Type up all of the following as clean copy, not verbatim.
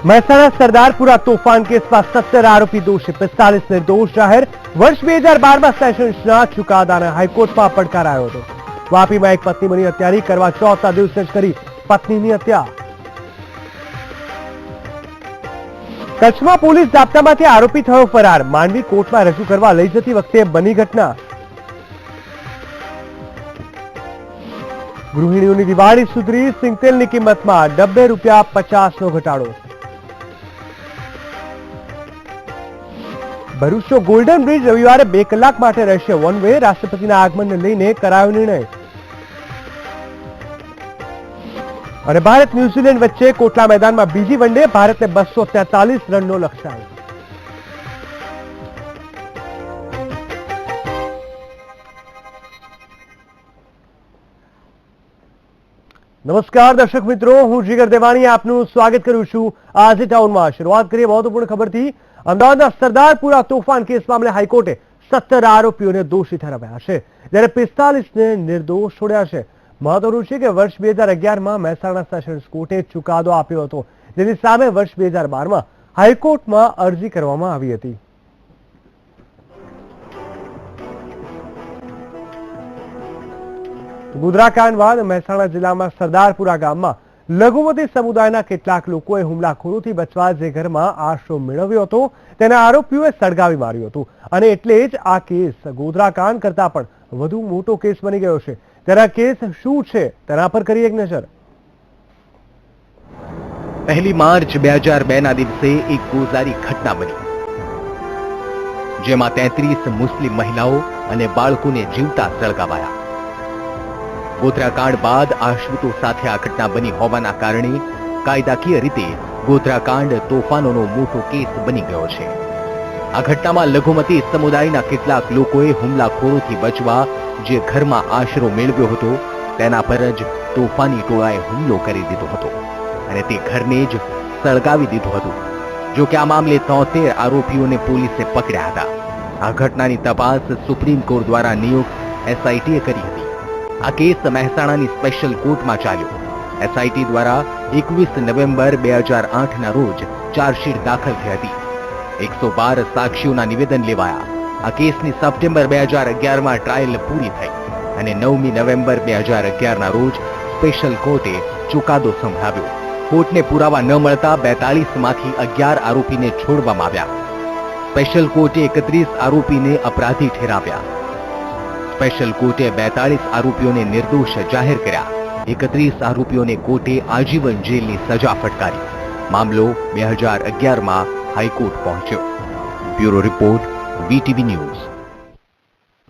મહેસાણા સરદારપુરા તોફાન કેસમાં 17 આરોપી દોષી, 45 નિર્દોષ જાહેર। વર્ષ 2012માં સેશન્સના ચુકાદાને હાઈકોર્ટમાં પડકારાયો હતો। વાપીમાં એક પત્ની બની હત્યારી, કરવા ચૌથના દિવસે જ કરી પત્નીની હત્યા। કચ્છમાં પોલીસ જાપ્તામાંથી આરોપી થયો ફરાર, માંડવી કોર્ટમાં રજૂ કરવા લઈ જતી વખતે બની ઘટના। ગૃહિણીઓની દિવાળી સુધરી, સિંગતેલની કિંમતમાં ₹90.50નો ઘટાડો। ભરૂચનો ગોલ્ડન બ્રિજ રવિવારે 2 કલાક માટે રહેશે વન વે, રાષ્ટ્રપતિના આગમનને લઈને કરાયો નિર્ણય। અને ભારત ન્યુઝીલેન્ડ વચ્ચે કોટલા મેદાનમાં બીજી વનડે, ભારતને 243 રનનો લક્ષ્યાંક। નમસ્કાર દર્શક મિત્રો, હું જીગર દેવાણી આપનું સ્વાગત કરું છું આજે ટાઉનમાં। શરૂઆત કરીએ મહત્વપૂર્ણ ખબરથી। અમદાવાદના સરદારપુરા તોફાન કેસ મામલે હાઈકોર્ટે 17 આરોપીઓને દોષી ઠરાવ્યા છે, જ્યારે 45ને નિર્દોષ છોડ્યા છે। મહત્વનું છે કે વર્ષ 2011માં મહેસાણા સેશન્સ કોર્ટે ચુકાદો આપ્યો હતો, જેની સામે વર્ષ 2012માં હાઈકોર્ટમાં અરજી કરવામાં આવી હતી। ગોધરાકાંડ બાદ મહેસાણા જિલ્લામાં સરદારપુરા ગામમાં લઘુમતી સમુદાયના કેટલાક લોકોએ હુમલાખોરોથી બચવા જે ઘરમાં આશરો મેળવ્યો હતો તેના આરોપીઓએ સળગાવી માર્યું હતું, અને એટલે જ આ કેસ ગોધરાકાંડ કરતા પણ વધુ મોટો કેસ બની ગયો છે। ત્યારે આ કેસ શું છે તેના પર કરીએ એક નજર। 1 માર્ચ 2002ના દિવસે એક ગોઝારી ઘટના બની, જેમાં 33 મુસ્લિમ મહિલાઓ અને બાળકોને જીવતા સળગાવાયા। ગોધરાકાંડ બાદ આશ્રિતો સાથે આ ઘટના બની હોવાના કારણે કાયદાકીય રીતે ગોધરાકાંડ તોફાનોનો મોટો કેસ બની ગયો છે। આ ઘટનામાં લઘુમતી સમુદાયના કેટલાક લોકોએ હુમલાખોરોથી બચવા જે ઘરમાં આશરો મેળવ્યો હતો તેના પર જ તોફાની ટોળાએ હુમલો કરી દીધો હતો અને તે ઘરને જ સળગાવી દીધું હતું। જો કે આ મામલે 73 આરોપીઓને પોલીસે પકડ્યા હતા। આ ઘટનાની તપાસ સુપ્રીમ કોર્ટ દ્વારા નિયુક્ત એસઆઈટીએ કરી હતી। આ કેસ મહેસાણાની સ્પેશિયલ કોર્ટમાં ચાલ્યો। એસઆઈટી દ્વારા 21 નવેમ્બર 2008ના રોજ ચાર્જશીટ દાખલ થઈ હતી। 112 સાક્ષીઓના નિવેદન લેવાયા। આ કેસની સપ્ટેમ્બર 2011માં ટ્રાયલ પૂરી થઈ અને 9મી નવેમ્બર 2011ના રોજ સ્પેશિયલ કોર્ટે ચુકાદો સંભળાવ્યો। કોર્ટને પુરાવા ન મળતા 42માંથી 11 આરોપીને છોડવામાં આવ્યા। સ્પેશિયલ કોર્ટે 31 આરોપીને અપરાધી ઠેરાવ્યા। સ્પેશિયલ કોર્ટે 42 આરોપીઓને નિર્દોષ જાહેર કર્યા। 31 આરોપીઓને કોર્ટે આજીવન જેલની સજા ફટકારી। મામલો 2011માં હાઈકોર્ટ પહોંચ્યો। Bureau report, VTV news.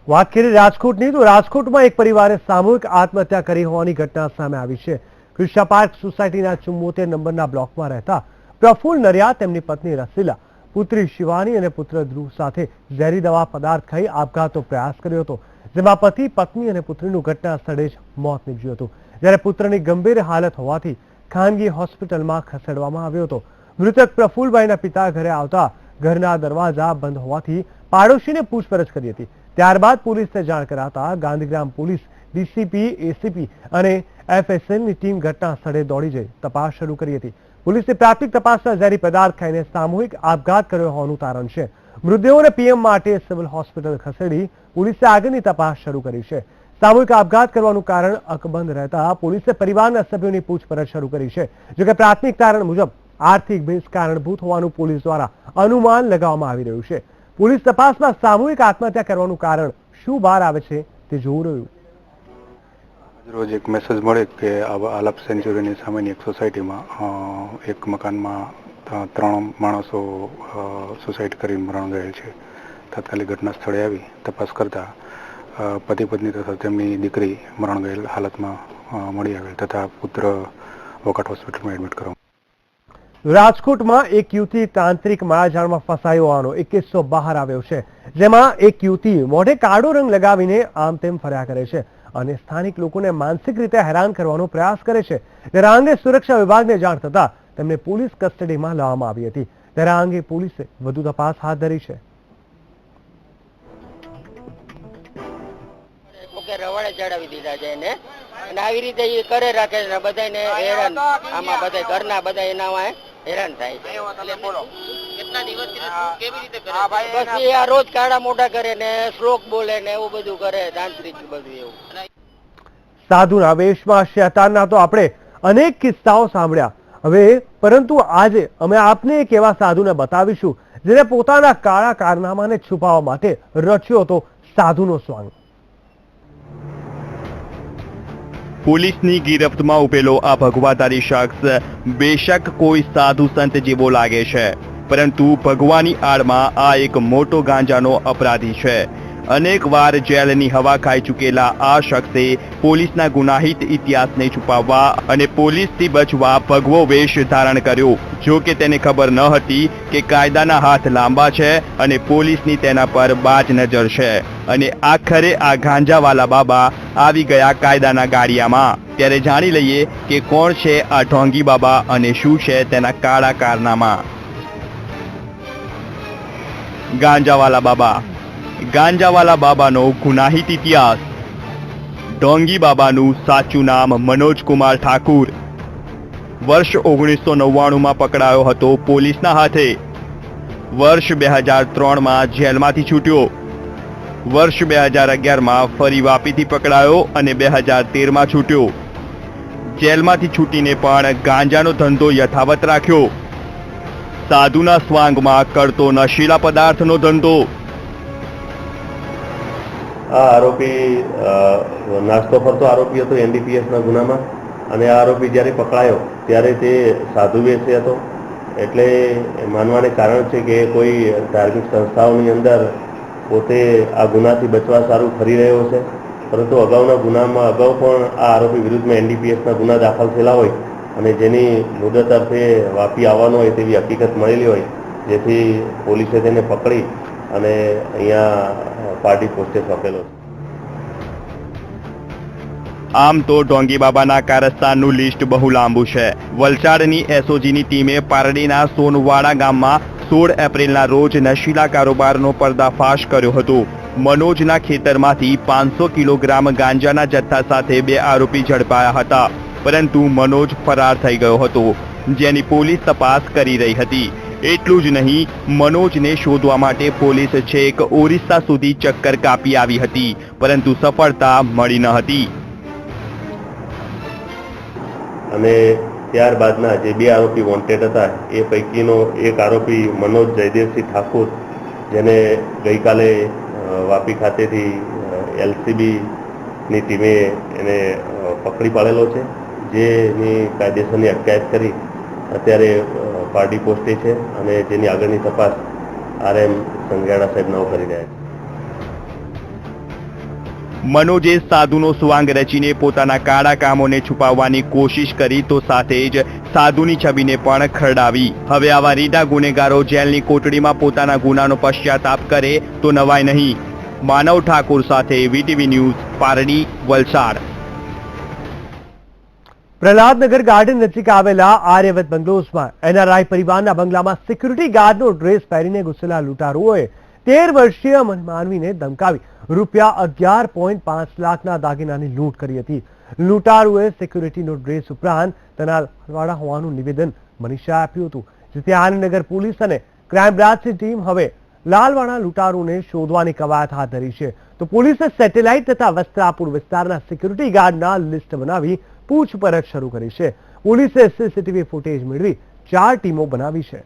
વાત કરીએ રાજકોટની, તો રાજકોટમાં એક પરિવારે સામૂહિક આત્મહત્યા કરી હોવાની ઘટના સામે આવી છે। કૃષ્ણા પાર્ક સોસાયટીના 74 નંબરના બ્લોકમાં રહેતા પ્રફુલ્લ નરિયા તેમની પત્ની રસીલા, પુત્રી શિવાની અને પુત્ર ધ્રુવ સાથે ઝેરી દવા પદાર્થ ખાઈ આપઘાતનો પ્રયાસ કર્યો હતો, જેમાં પતિ, પત્ની અને પુત્રીનું ઘટના સ્થળે જ મોત નીપજ્યું હતું, જ્યારે પુત્રની ગંભીર હાલત હોવાથી ખાનગી હોસ્પિટલમાં ખસેડવામાં આવ્યો હતો। મૃતક પ્રફુલ્લભાઈના પિતા ઘરે આવતા ઘરના દરવાજા બંધ હોવાથી પાડોશીને પૂછપરછ કરી હતી। ત્યારબાદ પોલીસને જાણ કરાતા ગાંધીગ્રામ પોલીસ, ડીસીપી, એસીપી અને એફએસએલની ટીમ ઘટના સ્થળે દોડી જઈ તપાસ શરૂ કરી હતી। પોલીસે પ્રાથમિક તપાસમાં ઝેરી પદાર્થ ખાઈને સામૂહિક આપઘાત કર્યો હોવાનું તારણ છે। મૃતદેહોને પીએમ માટે સિવિલ હોસ્પિટલ ખસેડી પોલીસે આગળની તપાસ શરૂ કરી છે। સામૂહિક આપઘાત કરવાનું કારણ અકબંધ રહેતા પોલીસે પરિવારના સભ્યોની પૂછપરછ શરૂ કરી છે। જોકે પ્રાથમિક તારણ મુજબ આર્થિક ભેજ કારણભૂત હોવાનું પોલીસ દ્વારા અનુમાન લગાવવામાં આવી રહ્યું છે। પોલીસ તપાસમાં સામૂહિક આત્મહત્યા કરવાનું કારણ શું બહાર આવે છે તે જોવું રહ્યું। રોજ એક મેસેજ મળે કે આલાપ સેન્ચુરીની સામેની એક સોસાયટીમાં એક મકાનમાં 3 માણસો સુસાઇડ કરી મરણ ગયેલ છે। તાત્કાલિક ઘટના સ્થળે આવી તપાસ કરતા પતિ પત્ની તથા તેમની દીકરી મરણ ગયેલ હાલતમાં મળી આવેલ તથા પુત્ર વોકાટ હોસ્પિટલમાં એડમિટ કરવામાં। રાજકોટમાં એક યુવતી તાંત્રિક માયાજાળમાં ફસાયો હોવાનો એક કિસ્સો બહાર આવ્યો છે, જેમાં એક યુવતી મોઢે કાળો રંગ લગાવીને આમ તેમ ફર્યા કરે છે અને સ્થાનિક લોકોને માનસિક રીતે હેરાન કરવાનો પ્રયાસ કરે છે। ત્યારે આ અંગે સુરક્ષા વિભાગને જાણ થતા તેમને પોલીસ કસ્ટડીમાં લેવામાં આવી હતી। ત્યારે આ અંગે પોલીસે વધુ તપાસ હાથ ધરી છે। રવાડે ચડાવી દીધા છે એને અને આવી રીતે એ કરે રાખે છે બધાને હેરાન, આમાં બધા ઘરના બધા એના હેરાન થાય છે કેટલા દિવસથી કેવી રીતે કરે છે? પછી આ રોજ કાળા મોઢા કરે ને શ્લોક બોલે ને એવું બધું કરે, તાંત્રિક બધું એવું. સાધુના વેશમાં શેતાનના તો આપણે અનેક કિસ્સાઓ સાંભળ્યા. હવે પરંતુ આજે અમે આપને એક એવા સાધુને બતાવીશું જેને પોતાના કાળા કારનામાને છુપાવવા માટે રચ્યો હતો સાધુનો સ્વાંગ. પોલીસની ગિરફ્તમાં ઉભેલો આ ભગવાધારી શખ્સ બેશક કોઈ સાધુ સંત જેવો લાગે છે, પરંતુ ભગવાની આડમાં આ એક મોટો ગાંજાનો અપરાધી છે. અનેક વાર જેલની હવા ખાઈ ચૂકેલા આ શખ્સે પોલીસના ગુનાહિત ઇતિહાસને છુપાવવા અને પોલીસથી બચવા ભગવો વેશ ધારણ કર્યો. જો કે તેને ખબર ન હતી કે કાયદાના હાથ લાંબા છે અને પોલીસની તેના પર બાજ નજર છે. અને આખરે આ ગાંજાવાલા બાબા આવી ગયા કાયદાના ગાડિયામાં. ત્યારે જાણી લઈએ કે કોણ છે આ ઢોંગી બાબા અને શું છે તેના કાળા કારનામા. ગાંજાવાલા બાબા. ગાંજાવાલા બાબાનો ગુનાહિત ઇતિહાસ. ઢોંગી બાબાનું સાચું નામ મનોજ કુમાર ઠાકુર. વર્ષ 1999માં પકડાયો હતો પોલીસના હાથે. વર્ષ 2003માં જેલમાંથી છૂટ્યો. વર્ષ 2011માં ફરી વાપીથી પકડાયો અને 2013માં છૂટ્યો. જેલમાંથી છૂટીને પણ ગાંજાનો ધંધો યથાવત રાખ્યો. સાધુના સ્વાંગમાં કરતો નશીલા પદાર્થનો ધંધો. આ આરોપી નાસ્તો ફરતો આરોપી હતો એનડીપીએસના ગુનામાં, અને આ આરોપી જ્યારે પકડાયો ત્યારે તે સાધુ વેશે હતો. એટલે માનવાને કારણ છે કે કોઈ ધાર્મિક સંસ્થાઓની અંદર પોતે આ ગુનાથી બચવા સારું ફરી રહ્યો છે. પરંતુ અગાઉના ગુનામાં અગાઉ પણ આ આરોપી વિરુદ્ધમાં એનડીપીએસના ગુના દાખલ થયેલા હોય અને જેની મુદત અર્થે વાપી આવવાનો હોય તેવી હકીકત મળેલી હોય, જેથી પોલીસે તેને પકડી અને અહીંયા પાર્ટી પોસ્ટે સોંપેલો છે. આમ તો ઢોંગી બાબાના કારસ્તાનનું લિસ્ટ બહુ લાંબુ છે. વલસાડની એસઓજીની ટીમે પારડીના સોનવાડા ગામમાં 16 એપ્રિલના રોજ નશીલા કારોબારનો પર્દાફાશ કર્યો હતો. મનોજના ખેતરમાંથી 500 કિલોગ્રામ ગાંજાના જથ્થા સાથે 2 આરોપી ઝડપાયા હતા, પરંતુ મનોજ ફરાર થઈ ગયો હતો, જેની પોલીસ તપાસ કરી રહી હતી. એટલું જ નહીં, મનોજને શોધવા માટે પોલીસ છેક ઓરિસ્સા સુધી ચક્કર કાપી આવી હતી, પરંતુ સફળતા મળી ન હતી. અને ત્યારબાદના જે 2 આરોપી વોન્ટેડ હતા એ પૈકીનો એક આરોપી મનોજ જયદેવસિંહ ઠાકુર, જેને ગઈકાલે વાપી ખાતેથી એલસીબીની ટીમે એને પકડી પાડેલો છે, જેની કાયદેસરની અટકાયત કરી અત્યારે પારડી પોસ્ટે છે અને જેની આગળની તપાસ RM સંઘેડા સાહેબ નાઓ કરી રહ્યા છે. મનોજે સાધુનો સ્વાંગ રચીને પોતાના કાળા કામોને છુપાવવાની કોશિશ કરી તો સાથે જ સાધુની છબીને પણ ખરડાવી. હવે આવા રીઢા ગુનેગારો જેલની કોટડીમાં પોતાના ગુનાનો પશ્ચાતાપ કરે તો નવાય નહીં. માનવ ઠાકુર સાથે VTV news, Pardi, Valsad. Prahlad Nagar garden નજીક આવેલા આર્યવત બંગલોઝમાં NRI પરિવારના બંગલામાં સિક્યુરિટી ગાર્ડનો ડ્રેસ પહેરીને ઘૂસેલા લૂંટારુઓએ 13 વર્ષીય માનવીને ધમકાવી રૂપિયા 11.5 લાખના દાગીનાની લૂંટ કરી હતી. લૂંટારુએ સિક્યુરિટીનો ડ્રેસ ઉપરાંત તેના હલવાડા હોવાનું નિવેદન મનીષાએ આપ્યું હતું, જેથી આનંદનગર પોલીસ અને ક્રાઇમ બ્રાન્ચની ટીમ હવે લાલવાડા લૂંટારુને શોધવાની કવાયત હાથ ધરી છે. તો પોલીસે સેટેલાઇટ તથા વસ્ત્રાપુર વિસ્તારના સિક્યુરિટી ગાર્ડના લિસ્ટ બનાવી પૂછપરછ શરૂ કરી છે. પોલીસે સીસીટીવી ફૂટેજ મેળવી 4 ટીમો બનાવી છે.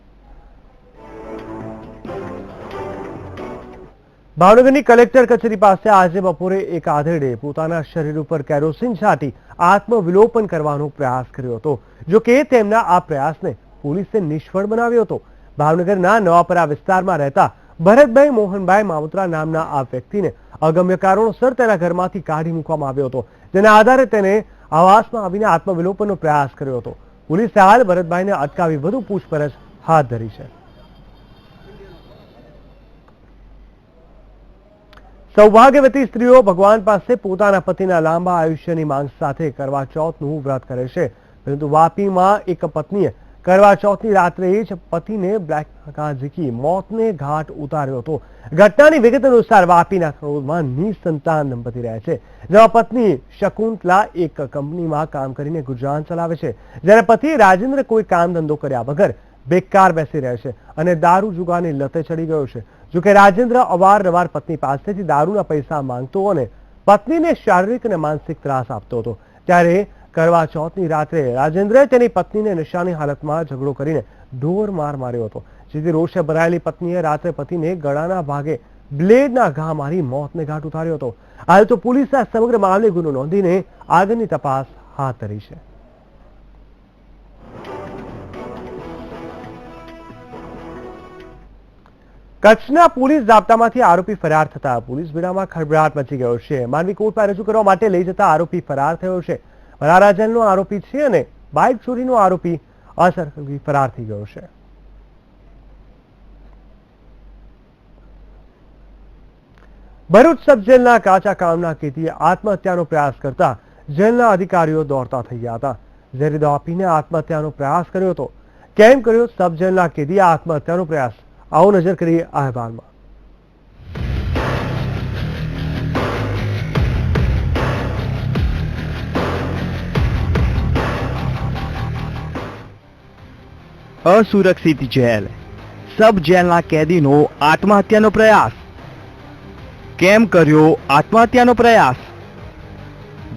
ભાવનગરની કલેક્ટર કચેરી પાસે આજે બપોરે એક આધેડે પોતાના શરીર ઉપર કેરોસીન છાંટી આત્મવિલોપન કરવાનો પ્રયાસ કર્યો હતો. જો કે તેમના આ પ્રયાસને પોલીસે નિષ્ફળ બનાવ્યો હતો. ભાવનગરના નવાપરા વિસ્તારમાં રહેતા ભરતભાઈ મોહનભાઈ મામુત્રા નામના આ વ્યક્તિને અગમ્ય કારણોસર તેના ઘરમાંથી કાઢી મૂકવામાં આવ્યો હતો, જેના આધારે તેને આવાસમાં આવીને આત્મવિલોપનનો પ્રયાસ કર્યો હતો. પોલીસે હાલ ભરતભાઈને અટકાવી વધુ પૂછપરછ હાથ ધરી છે. સૌભાગ્યવતી સ્ત્રીઓ ભગવાન પાસે પોતાના પતિના લાંબા આયુષ્યની માંગ સાથે કરવા ચોથનું વ્રત કરે છે, પરંતુ વાપીમાં એક પત્નીએ કરવા ચોથની રાત્રે જ પતિને બ્લેક ઝીકી મોતને ઘાટ ઉતાર્યો હતો. ઘટનાની વિગત અનુસાર વાપીના ખરોદમાં નિસંતાન દંપતી રહે છે, જેમાં પત્ની શકુંતલા એક કંપનીમાં કામ કરીને ગુજરાન ચલાવે છે, જ્યારે પતિ રાજેન્દ્ર કોઈ કામ ધંધો કર્યા વગર બેકાર બેસી રહે છે અને દારૂ જુગારની લતે ચડી ગયો છે. જોકે રાજેન્દ્ર અવારનવાર પત્ની પાસેથી દારૂના પૈસા માંગતો અને પત્નીને શારીરિક અને માનસિક ત્રાસ આપતો હતો. ત્યારે કરવા ચોથની રાત્રે રાજેન્દ્રે તેની પત્નીને નશાની હાલતમાં ઝઘડો કરીને ઢોર માર માર્યો હતો, જેથી રોષે ભરાયેલી પત્નીએ રાત્રે પતિને ગળાના ભાગે બ્લેડના ઘા મારી મોતને ઘાટ ઉતાર્યો હતો. હાલ તો પોલીસે આ સમગ્ર મામલે ગુનો નોંધીને આગળની તપાસ હાથ ધરી છે. કચ્છના પોલીસ જાપ્તામાંથી આરોપી ફરાર થતા પોલીસ બેડામાં ખળભળાટ મચી ગયો છે. માંડવી કોર્ટમાં રજૂ કરવા માટે લઈ જતા આરોપી ફરાર થયો છે. વરારાજનનો આરોપી છે અને બાઇક ચોરીનો આરોપી અસરકલ્વી ફરાર થઈ ગયો છે. ભરૂચ સબ જેલના કાચા કામના કેદીએ આત્મહત્યાનો પ્રયાસ કરતા જેલના અધિકારીઓ દોડતા થઈ ગયા હતા. ઝેરી દવા પીને આત્મહત્યાનો પ્રયાસ કર્યો હતો. કેમ કર્યો સબ જેલના કેદીએ આત્મહત્યાનો પ્રયાસ? આવો નજર કરીએ આ અહેવાલમાં. અસુરક્ષિત જેલ, સબ જેલના કેદીનો આત્મહત્યાનો પ્રયાસ. કેમ કર્યો આત્મહત્યાનો પ્રયાસ?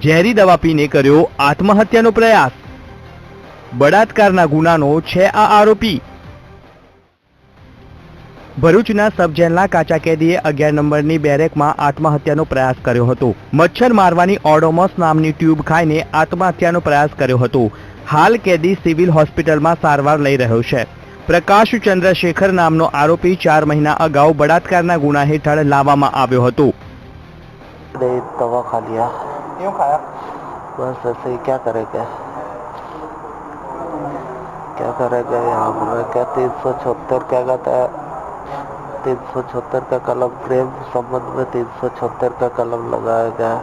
ઝેરી દવા પીને કર્યો આત્મહત્યાનો પ્રયાસ. બળાત્કારના ગુનાનો છે આ આરોપી. ભરૂચના સબ જેલના કાચા કેદીએ 11 નંબરની બેરેકમાં આત્મહત્યાનો પ્રયાસ કર્યો હતો. મચ્છર મારવાની ઓડોમસ નામની ટ્યુબ ખાઈને આત્મહત્યાનો પ્રયાસ કર્યો હતો. હાલ કેદી સિવિલ હોસ્પિટલમાં સારવાર લઈ રહ્યો છે. પ્રકાશ ચંદ્રશેખર નામનો આરોપી 4 મહિના અગાઉ બળાત્કારના ગુના હેઠળ લાવવામાં આવ્યો હતો. दवा खा लिया. क्यों खाया? बस ऐसे ही. क्या करेगा यहाँ पर क्या 376 क्या कहता है 376 का कलम प्रेम संबंध में 376 का कलम लगाया गया.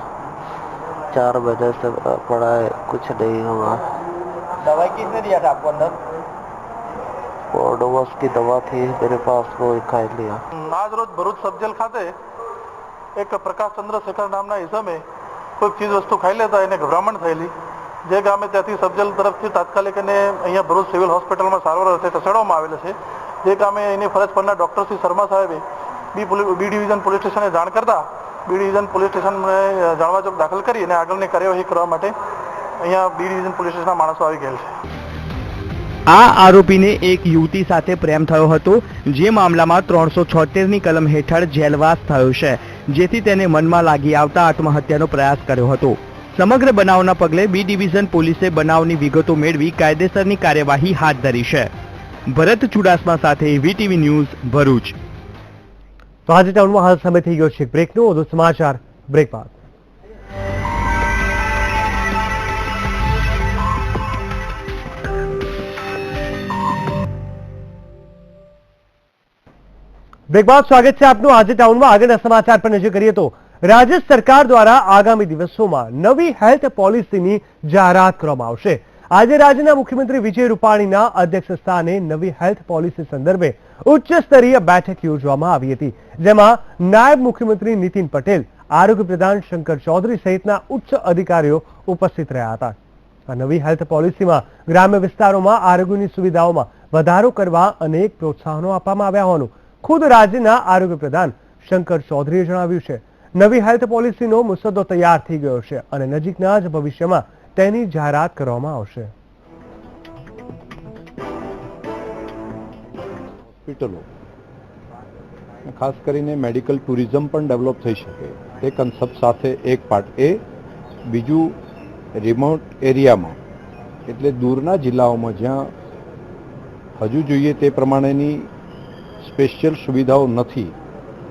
4 महीने से पड़ा है, कुछ नहीं हुआ. दवाई किसने दिया था आपको अंदर? ओडोमस की दवा थी मेरे पास, वो खाई लिया. આજ રોજ ભરૂચ સબ જેલ ખાતે એક પ્રકાશ ચંદ્રશેખર નામના ઇસમે કોઈ ચીજ વસ્તુ ખાઈ લેતા એને ગભરામણ થયેલી. જે ગામે ત્યાંથી સબ જેલ તરફથી તાત્કાલિક એને અહીંયા ભરૂચ સિવિલ હોસ્પિટલમાં સારવાર અર્થે ખસેડવામાં આવેલ છે. જે કામે એની ફરજ પરના ડૉક્ટર શ્રી શર્મા સાહેબે બી ડિવિઝન પોલીસ સ્ટેશને જાણ કરતા બી ડિવિઝન પોલીસ સ્ટેશનને જાણવા જોગ દાખલ કરી અને આગળની કાર્યવાહી કરવા માટે અહીંયા બી ડિવિઝન પોલીસ સ્ટેશનના માણસો આવી ગયેલ છે. આ આરોપીને એક યુવતી સાથે પ્રેમ થયો હતો, જે મામલામાં 376ની કલમ હેઠળ જેલવાસ થયો છે, જેથી તેને મનમાં લાગી આવતા આત્મહત્યાનો પ્રયાસ કર્યો હતો. સમગ્ર બનાવના પગલે બી ડિવિઝન પોલીસે બનાવની વિગતો મેળવી કાયદેસરની કાર્યવાહી હાથ ધરી છે. ભરત ચુડાસમા સાથે વીટીવી ન્યૂઝ ભરૂચ. તો આજે ટાઉનમાં હાલ સમય થઈ ગયો છે બ્રેકનો. વધુ સમાચાર બ્રેક બાદ. બ્રેક બાદ સ્વાગત છે આપનું. આજે ટાઉનમાં આગળના સમાચાર પર નજર કરીએ તો રાજ્ય સરકાર દ્વારા આગામી દિવસોમાં નવી હેલ્થ પોલિસીની જાહેરાત કરવામાં આવશે. આજે રાજ્યના મુખ્યમંત્રી વિજય રૂપાણીના અધ્યક્ષ સ્થાને નવી હેલ્થ પોલિસી સંદર્ભે ઉચ્ચ સ્તરીય બેઠક યોજવામાં આવી હતી, જેમાં નાયબ મુખ્યમંત્રી નીતિન પટેલ, આરોગ્ય પ્રધાન શંકર ચૌધરી સહિતના ઉચ્ચ અધિકારીઓ ઉપસ્થિત રહ્યા હતા. આ નવી હેલ્થ પોલિસીમાં ગ્રામ્ય વિસ્તારોમાં આરોગ્યની સુવિધાઓમાં વધારો કરવા અનેક પ્રોત્સાહનો આપવામાં આવ્યા હોવાનું ખુદ રાજ્યના આરોગ્ય પ્રધાન શંકર ચૌધરીએ જણાવ્યું છે. નવી હેલ્થ પોલિસીનો મુસદ્દો તૈયાર થઈ ગયો છે અને નજીકના જ ભવિષ્યમાં તેની જાહેરાત કરવામાં આવશે. હોસ્પિટલો ખાસ કરીને મેડિકલ ટુરિઝમ પણ ડેવલપ થઈ શકે તે કન્સેપ્ટ સાથે એક પાર્ટ એ. બીજું રિમોટ એરિયામાં એટલે દૂરના જિલ્લાઓમાં જ્યાં હજુ જોઈએ તે પ્રમાણેની સ્પેશિયલ સુવિધાઓ નથી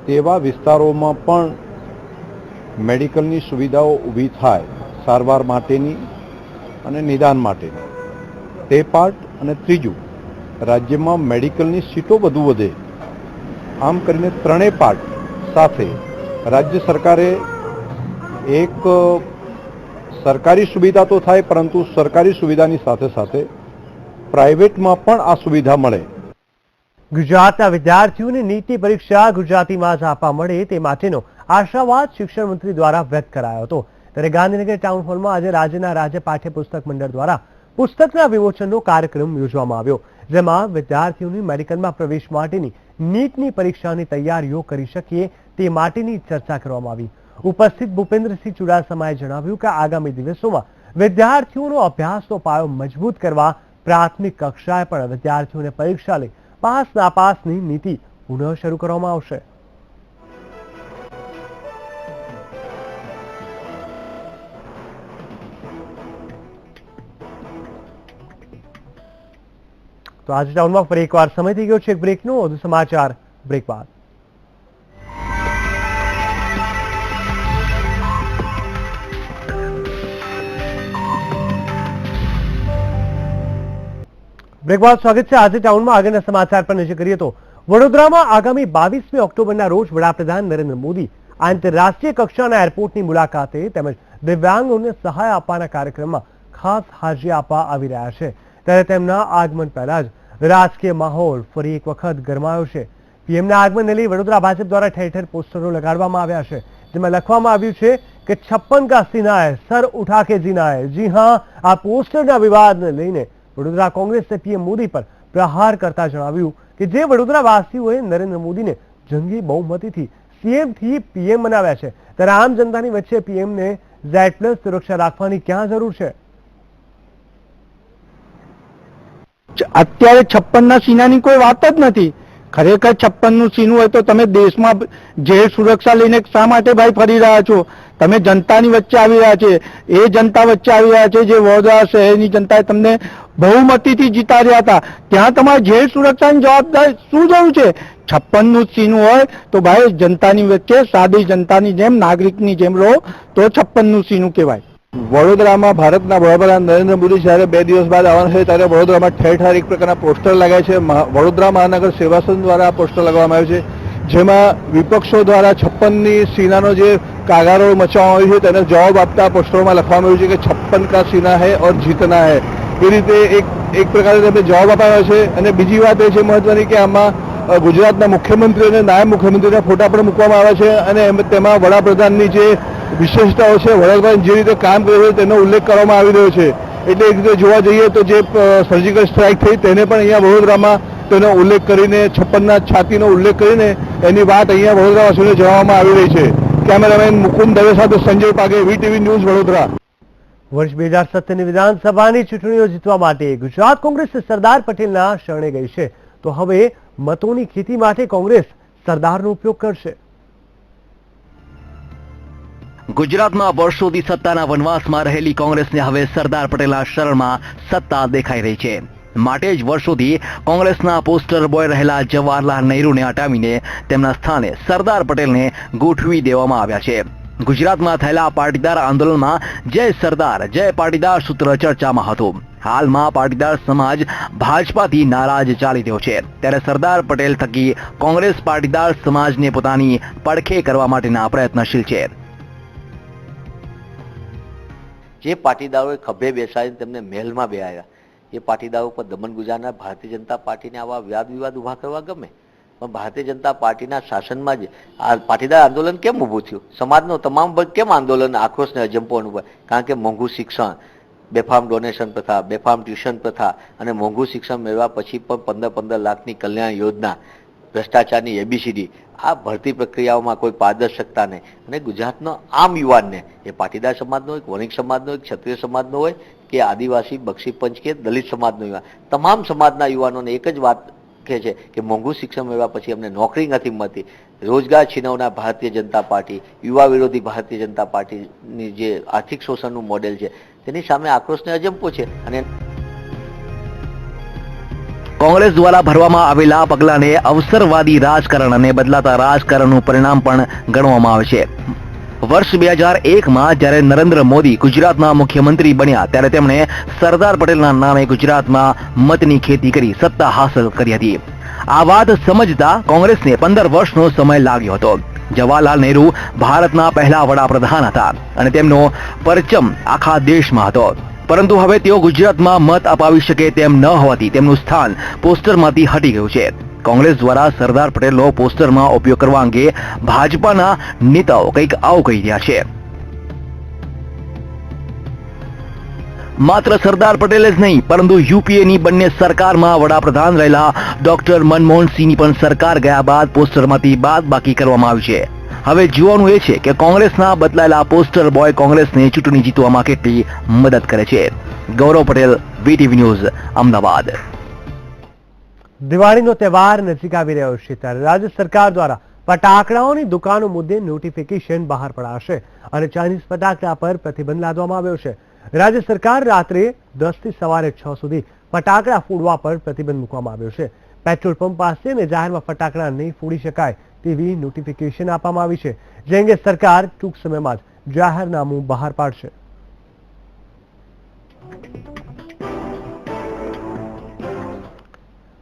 તેવા વિસ્તારોમાં પણ મેડિકલની સુવિધાઓ ઊભી થાય, સારવાર માટેની અને નિદાન માટેની તે પાર્ટ. અને ત્રીજું, રાજ્યમાં મેડિકલની સીટો વધુ વધે. આમ કરીને ત્રણેય પાર્ટ સાથે રાજ્ય સરકારે એક સરકારી સુવિધા તો થાય, પરંતુ સરકારી સુવિધાની સાથે સાથે પ્રાઇવેટમાં પણ આ સુવિધા મળે. ગુજરાતના વિદ્યાર્થીઓને નીટની પરીક્ષા ગુજરાતીમાં જ આપવા મળે તે માટેનો આશાવાદ શિક્ષણ મંત્રી દ્વારા વ્યક્ત કરાયો હતો. ત્યારે ગાંધીનગર ટાઉન હોલમાં આજે રાજ્યના રાજ્ય પાઠ્યપુસ્તક મંડળ દ્વારા પુસ્તકના વિમોચનનો કાર્યક્રમ યોજવામાં આવ્યો, જેમાં વિદ્યાર્થીઓની મેડિકલમાં પ્રવેશ માટેની નીટની પરીક્ષાની તૈયારીઓ કરી શકીએ તે માટેની ચર્ચા કરવામાં આવી. ઉપસ્થિત ભૂપેન્દ્રસિંહ ચુડાસમાએ જણાવ્યું કે આગામી દિવસોમાં વિદ્યાર્થીઓનો અભ્યાસનો પાયો મજબૂત કરવા પ્રાથમિક કક્ષાએ પણ વિદ્યાર્થીઓને પરીક્ષા લઈ પાસ નાપાસની નીતિ પુનઃ શરૂ કરવામાં આવશે. તો આજે ટાઉનમાં ફરી એકવાર સમય થઈ ગયો છે એક બ્રેકનો. વધુ સમાચાર બ્રેક બાદ. બ્રેક બાદ સ્વાગત છે. આજે ટાઉનમાં આગળના સમાચાર પર નજર કરીએ તો વડોદરામાં આગામી 22મી ઓક્ટોબરના રોજ વડાપ્રધાન નરેન્દ્ર મોદી આંતરરાષ્ટ્રીય કક્ષાના એરપોર્ટની મુલાકાતે તેમજ દિવ્યાંગોને સહાય આપવાના કાર્યક્રમમાં ખાસ હાજરી આપવા આવી રહ્યા છે. ત્યારે તેમના આગમન પહેલા જ રાજકીય માહોલ ફરી એક વખત ગરમાયો છે. પીએમના આગમનને લઈ વડોદરા ભાજપ દ્વારા ઠેર ઠેર પોસ્ટરો લગાડવામાં આવ્યા છે, જેમાં લખવામાં આવ્યું છે કે 56 કા સીના હૈ, સર ઉઠા કે જીના હૈ. જી હા, આ પોસ્ટરના વિવાદને લઈને વડોદરા કોંગ્રેસે પીએમ મોદી પર પ્રહાર કરતા જણાવ્યું કે જે વડોદરાવાસીઓએ નરેન્દ્ર મોદીને જંગી બહુમતીથી સીએમથી પીએમ બનાવ્યા છે, ત્યારે આમ જનતાની વચ્ચે પીએમને Z+ સુરક્ષા રાખવાની ક્યાં જરૂર છે? અત્યારે 56ના સીનાની કોઈ વાત જ નથી. ખરેખર 56નું સીનું હોય તો તમે દેશમાં જે સુરક્ષા લઈને શા માટે ભાઈ ફરી રહ્યા છો? તમે જનતાની વચ્ચે આવી રહ્યા છે, એ જનતા વચ્ચે આવી રહ્યા છે જે વડોદરા શહેરની જનતાએ તમને બહુમતીથી જીતાડ્યા હતા. ત્યાં તમારે જે સુરક્ષાની જવાબદારી શું જરૂર છે? 56નું સીનું હોય તો ભાઈ જનતાની વચ્ચે સાદી જનતાની જેમ નાગરિકની જેમ રહો તો 56નું સીનું કહેવાય. વડોદરામાં ભારતના વડાપ્રધાન નરેન્દ્ર મોદી જ્યારે 2 દિવસ બાદ આવવાના છે ત્યારે વડોદરામાં ઠેર ઠેર એક પ્રકારના પોસ્ટર લગાય છે. વડોદરા મહાનગર સેવા સંઘ દ્વારા આ પોસ્ટર લગાવવામાં આવ્યું છે, જેમાં વિપક્ષો દ્વારા 56ની સીનાનો જે કાગારો મચાવવામાં આવ્યો છે તેને જવાબ આપતા પોસ્ટરોમાં લખવામાં આવ્યું છે કે 56 કા સીના હૈ ઓર જીતના હૈ. એ રીતે એક પ્રકારે તેમને જવાબ અપાયો છે. અને બીજી વાત એ છે મહત્વની કે આમાં ગુજરાતના મુખ્યમંત્રી અને નાયબ મુખ્યમંત્રીના ફોટા પણ મૂકવામાં આવ્યા છે અને તેમાં વડાપ્રધાનની જે વિશેષતાઓ છે, વડાપ્રધાન જે રીતે કામ કર્યું છે તેનો ઉલ્લેખ કરવામાં આવી રહ્યો છે. એટલે એક રીતે જોવા જઈએ તો જે સર્જિકલ સ્ટ્રાઇક થઈ તેને પણ અહીંયા વડોદરામાં તેનો ઉલ્લેખ કરીને 56ના છાતીનો ઉલ્લેખ કરીને એની વાત અહીંયા વડોદરાવાસીઓને જણાવવામાં આવી રહી છે. કેમેરામેન મુકુંદ દવે સાથે સંજય પાગે, વીટીવી ન્યૂઝ, વડોદરા. વર્ષ 2017ની વિધાનસભાની ચૂંટણીઓ જીતવા માટે ગુજરાત કોંગ્રેસ સરદાર પટેલના શરણે ગઈ છે, તો હવે મતોની ખેતી માટે કોંગ્રેસ સરદારનો ઉપયોગ કરશે. ગુજરાતમાં વર્ષોથી સત્તાના વનવાસમાં રહેલી કોંગ્રેસને હવે સરદાર પટેલના શરણમાં સત્તા દેખાઈ રહી છે. માટે જ વર્ષોથી કોંગ્રેસના પોસ્ટર બોય રહેલા જવાહરલાલ નહેરુને હટાવીને તેમના સ્થાને સરદાર પટેલને ગોઠવી દેવામાં આવ્યા છે. ગુજરાતમાં થયેલા પાટીદાર આંદોલનમાં જય સરદાર જય પાટીદાર સૂત્ર ચર્ચામાં હતું. હાલમાં પાટીદાર સમાજ ભાજપાથી નારાજ ચાલી રહ્યો છે, ત્યારે સરદાર પટેલ થકી કોંગ્રેસ પાટીદાર સમાજને પોતાની પડખે કરવા માટેના પ્રયત્નશીલ છે. જે પાટીદારોએ ખભે બેસાડીને તેમને મહેલમાં બેહાડ્યા, એ પાટીદારો પર દમન ગુજારનાર ભારતીય જનતા પાર્ટીને આવા વાદ વિવાદ ઉભા કરવા ગમે, પણ ભારતીય જનતા પાર્ટીના શાસનમાં જ આ પાટીદાર આંદોલન કેમ ઊભું થયું? સમાજનો તમામ વર્ગ કેમ આંદોલન આક્રોશને અજંપો અનુભવાય? કારણ કે મોંઘું શિક્ષણ, બેફામ ડોનેશન પ્રથા, બેફામ ટ્યુશન પ્રથા અને મોંઘું શિક્ષણ મેળવ્યા પછી પણ 15-15 લાખની કલ્યાણ યોજના, ભ્રષ્ટાચારની એબીસીડી, આ ભરતી પ્રક્રિયાઓમાં કોઈ પારદર્શકતા નહીં. અને ગુજરાતનો આમ યુવાનને, એ પાટીદાર સમાજનો હોય, વણિક સમાજનો હોય, ક્ષત્રિય સમાજનો હોય કે આદિવાસી, બક્ષી પંચ કે દલિત સમાજનો યુવાન, તમામ સમાજના યુવાનોને એક જ વાત કહે છે કે મોંઘું શિક્ષણ મેળવ્યા પછી અમને નોકરી નથી મળતી. રોજગાર છીનવનાર ભારતીય જનતા પાર્ટી, યુવા વિરોધી ભારતીય જનતા પાર્ટીની જે આર્થિક શોષણનું મોડેલ છે તેની સામે આક્રોશને અજંપો છે. અને કોંગ્રેસ દ્વારા ભરવામાં આવેલા પગલાને અવસરવાદી રાજકારણ અને બદલાતા રાજકારણનું પરિણામ પણ ગણવામાં આવે છે. વર્ષ 2001માં જ્યારે નરેન્દ્ર મોદી ગુજરાતના મુખ્યમંત્રી બન્યા ત્યારે તેમણે સરદાર પટેલના નામે ગુજરાતમાં મતની ખેતી કરી સત્તા હાંસલ કરી હતી. આ વાત સમજતા કોંગ્રેસને 15 વર્ષનો સમય લાગ્યો હતો. જવાહરલાલ નહેરુ ભારતના પહેલા વડાપ્રધાન હતા અને તેમનો પરચમ આખા દેશમાં હતો, પરંતુ હવે તેઓ ગુજરાતમાં મત અપાવી શકે તેમ ન હોવાથી તેમનું સ્થાન પોસ્ટરમાંથી હટી ગયું છે. કોંગ્રેસ દ્વારા સરદાર પટેલનો પોસ્ટરમાં ઉપયોગ કરવા અંગે ભાજપાના નેતાઓ કંઈક આવું કહી રહ્યા છે. માત્ર સરદાર પટેલે જ નહીં પરંતુ યુપીએની બંને સરકારમાં વડાપ્રધાન રહેલા ડોક્ટર મનમોહનસિંહની પણ સરકાર ગયા બાદ પોસ્ટરમાંથી બાદબાકી કરવામાં આવી છે. હવે જોવાનું એ છે કે કોંગ્રેસના બદલાયેલા પોસ્ટર બોય કોંગ્રેસને ચૂંટણી જીતવામાં કેટલી મદદ કરે છે. ગૌરવ પટેલ, વીટીવી ન્યૂઝ, અમદાવાદ. દિવાળીનો તહેવાર નજીક આવી રહ્યો છે ત્યારે રાજ્ય સરકાર દ્વારા ફટાકડાઓની દુકાનો મુદ્દે નોટિફિકેશન બહાર પડાશે અને ચાઇનીઝ ફટાકડા પર પ્રતિબંધ લાદવામાં આવ્યો છે. રાજ્ય સરકાર રાત્રે 10 થી સવારે 6 સુધી ફટાકડા ફોડવા પર પ્રતિબંધ મૂકવામાં આવ્યો છે. પેટ્રોલ પંપ પાસે અને જાહેરમાં ફટાકડા નહીં ફોડી શકાય તેવી નોટિફિકેશન આપવામાં આવી છે, જે અંગે સરકાર ટૂંક સમયમાં જ જાહેરનામું બહાર પાડશે.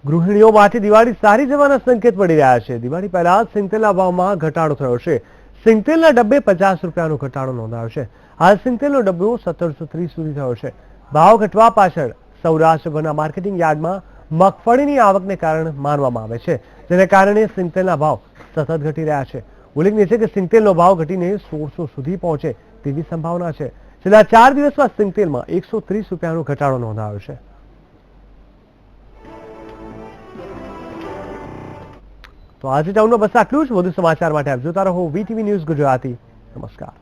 ગૃહિણીઓ માટે દિવાળી સારી જવાના સંકેત મળી રહ્યા છે. દિવાળી પહેલા સિંગતેલના ભાવમાં ઘટાડો થયો છે. સિંગતેલના ડબ્બે 50 રૂપિયાનો ઘટાડો નોંધાયો છે. હાલ સિંગતેલનો ડબ્બો 1730 સુધી થયો છે. ભાવ ઘટવા પાછળ સૌરાષ્ટ્રભરના માર્કેટિંગ યાર્ડમાં મગફળીની આવકને કારણે માનવામાં આવે છે, જેને કારણે સિંગતેલના ભાવ સતત ઘટી રહ્યા છે. ઉલ્લેખનીય છે કે સિંગતેલનો ભાવ ઘટીને 1600 સુધી પહોંચે તેવી સંભાવના છે. છેલ્લા 4 દિવસમાં સિંગતેલમાં 130 રૂપિયાનો ઘટાડો નોંધાયો છે. તો આજે ટાઉનમાં બસ આટલું જ. વધુ સમાચાર માટે આપ જોતા રહો વીટીવી ન્યૂઝ ગુજરાતી. નમસ્કાર.